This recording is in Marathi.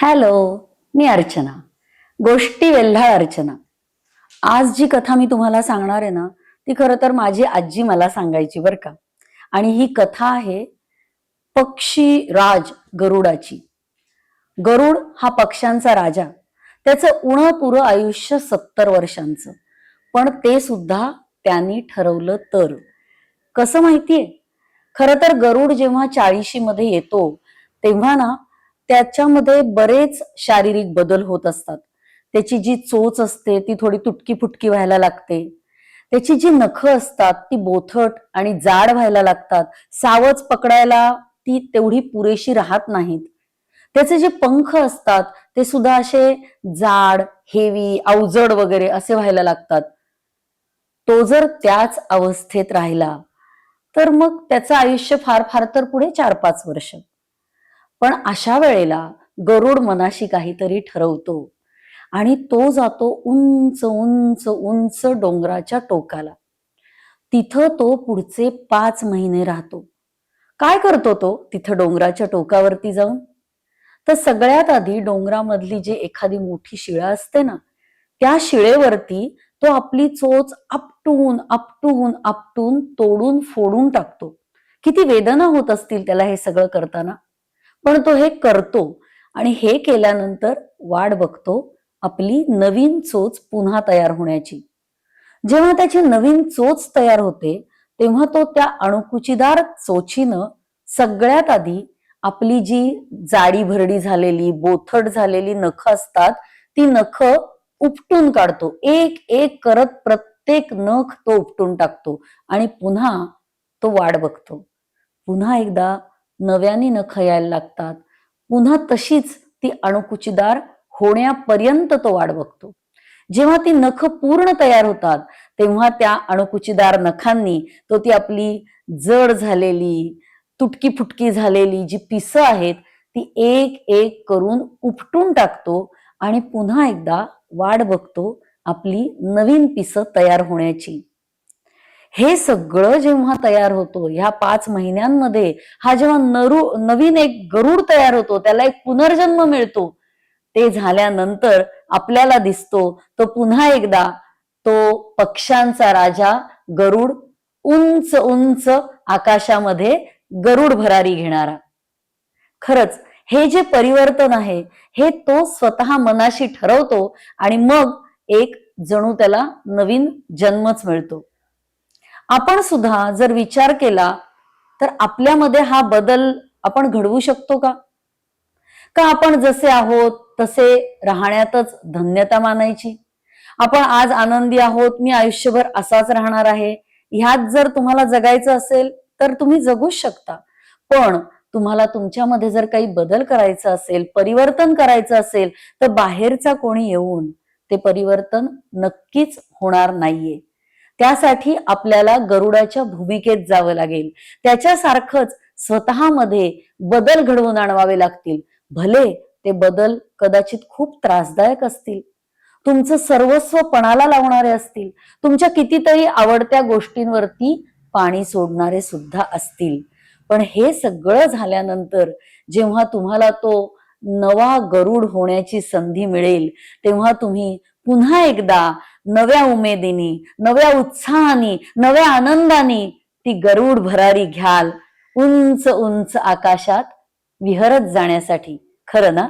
हॅलो, मी अर्चना. गोष्टी वेल्हाळ अर्चना. आज जी कथा मी तुम्हाला सांगणार आहे ना, ती खरं तर माझी आजी मला सांगायची बरं का. आणि ही कथा आहे पक्षी राज गरुडाची. गरुड हा पक्ष्यांचा राजा. त्याचं उणपुरं आयुष्य 70 वर्षांचं. पण ते सुद्धा त्यांनी ठरवलं तर. कसं माहितीये? खरं तर गरुड जेव्हा 40शी मध्ये येतो तेव्हा ना त्याच्यामध्ये बरेच शारीरिक बदल होत असतात. त्याची जी चोच असते ती थोडी तुटकी फुटकी व्हायला लागते. त्याची जी नखं असतात ती बोथट आणि जाड व्हायला लागतात. सावच पकडायला ती तेवढी पुरेशी राहत नाहीत. त्याचे जे पंख असतात ते सुद्धा असे जाड, हेवी, अवजड वगैरे असे व्हायला लागतात. तो जर त्याच अवस्थेत राहिला तर मग त्याचं आयुष्य फार फार तर पुढे 4-5 वर्ष. पण अशा वेळेला गरुड मनाशी काहीतरी ठरवतो आणि तो जातो उंच उंच उंच डोंगराच्या टोकाला. तिथं तो पुढचे 5 महिने राहतो. काय करतो तो तिथं डोंगराच्या टोकावरती जाऊन? तर सगळ्यात आधी डोंगरामधली जी एखादी मोठी शिळा असते ना, त्या शिळेवरती तो आपली चोच आपटून आपटून आपटून तोडून फोडून टाकतो. किती वेदना होत असतील त्याला हे सगळं करताना. पण तो हे करतो आणि हे केल्यानंतर वाट बघतो आपली नवीन चोच पुन्हा तयार होण्याची. जेव्हा त्याची नवीन चोच तयार होते तेव्हा तो त्या अणकुचीदार चोचीनं सगळ्यात आधी आपली जी जाडी भरडी झालेली बोथट झालेली नख असतात ती नख उपटून काढतो. एक एक करत प्रत्येक नख तो उपटून टाकतो आणि पुन्हा तो वाट बघतो. पुन्हा एकदा नव्याने नख यायला लागतात. पुन्हा तशीच ती अणकुचीदार होण्यापर्यंत तो वाट बघतो. जेव्हा ती नख पूर्ण तयार होतात तेव्हा त्या अणकुचीदार नखांनी तो ती आपली जड झालेली तुटकी फुटकी झालेली जी पिसं आहेत ती एक एक करून उपटून टाकतो आणि पुन्हा एकदा वाट बघतो आपली नवीन पिसं तयार होण्याची. हे सगळं जेव्हा तयार होतो ह्या 5 महिन्यांमध्ये हा जेव्हा नवीन एक गरुड तयार होतो त्याला एक पुनर्जन्म मिळतो. ते झाल्यानंतर आपल्याला दिसतो तो पुन्हा एकदा तो पक्ष्यांचा राजा गरुड उंच उंच आकाशामध्ये गरुड भरारी घेणारा. खरंच हे जे परिवर्तन आहे हे तो स्वतः मनाशी ठरवतो आणि मग एक जणू त्याला नवीन जन्मच मिळतो. आपण सुद्धा जर विचार केला तर आपल्यामध्ये हा बदल आपण घडवू शकतो का? का आपण जसे आहोत तसे राहण्यातच धन्यता मानायची? आपण आज आनंदी आहोत, मी आयुष्यभर असाच राहणार आहे, ह्यात जर तुम्हाला जगायचं असेल तर तुम्ही जगूच शकता. पण तुम्हाला तुमच्यामध्ये जर काही बदल करायचा असेल, परिवर्तन करायचं असेल तर बाहेरचा कोणी येऊन ते परिवर्तन नक्कीच होणार नाहीये. त्यासाठी आपल्याला गरुडाच्या भूमिकेत जावं लागेल. त्याच्यासारखंच स्वतःमध्ये बदल घडवून आणवावे लागतील. भले ते बदल कदाचित खूप त्रासदायक असतील, तुमचं सर्वस्व पणाला लावणारे असतील, तुमच्या कितीतरी आवडत्या गोष्टींवरती पाणी सोडणारे सुद्धा असतील. पण हे सगळं झाल्यानंतर जेव्हा तुम्हाला तो नवा गरुड होण्याची संधी मिळेल तेव्हा तुम्ही पुन्हा एकदा नव्या उमेदीने, नव्या उत्साहाने, नव्या आनंदाने ती गरुड भरारी घ्याल उंच उंच आकाशात विहरत जाण्यासाठी. खरं ना?